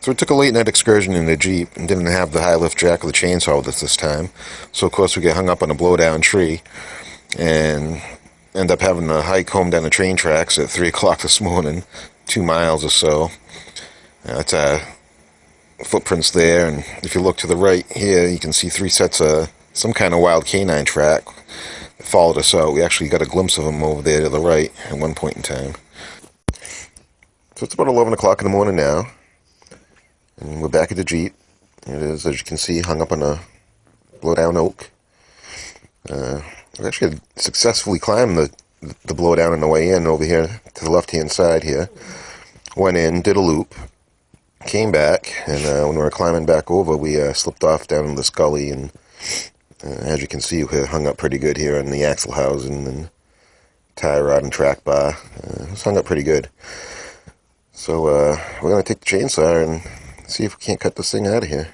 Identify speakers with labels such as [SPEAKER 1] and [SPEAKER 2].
[SPEAKER 1] So we took a late night excursion in the Jeep and didn't have the high lift jack or the chainsaw with us this time. So of course we get hung up on a blowdown tree and end up having to hike home down the train tracks at 3 o'clock this morning, 2 miles or so. It's footprints there, and if you look to the right here, you can see 3 sets of some kind of wild canine track that followed us out. We actually got a glimpse of them over there to the right at one point in time. So it's about 11 o'clock in the morning now, and we're back at the Jeep. It is, as you can see, hung up on a blowdown oak. We actually had successfully climbed the blowdown on the way in over here to the left-hand side here. Went in, did a loop, came back, and when we were climbing back over, we slipped off down in this gully, and as you can see, we hung up pretty good here on the axle housing and tie rod and track bar. It was hung up pretty good. So we're going to take the chainsaw and see if we can't cut this thing out of here.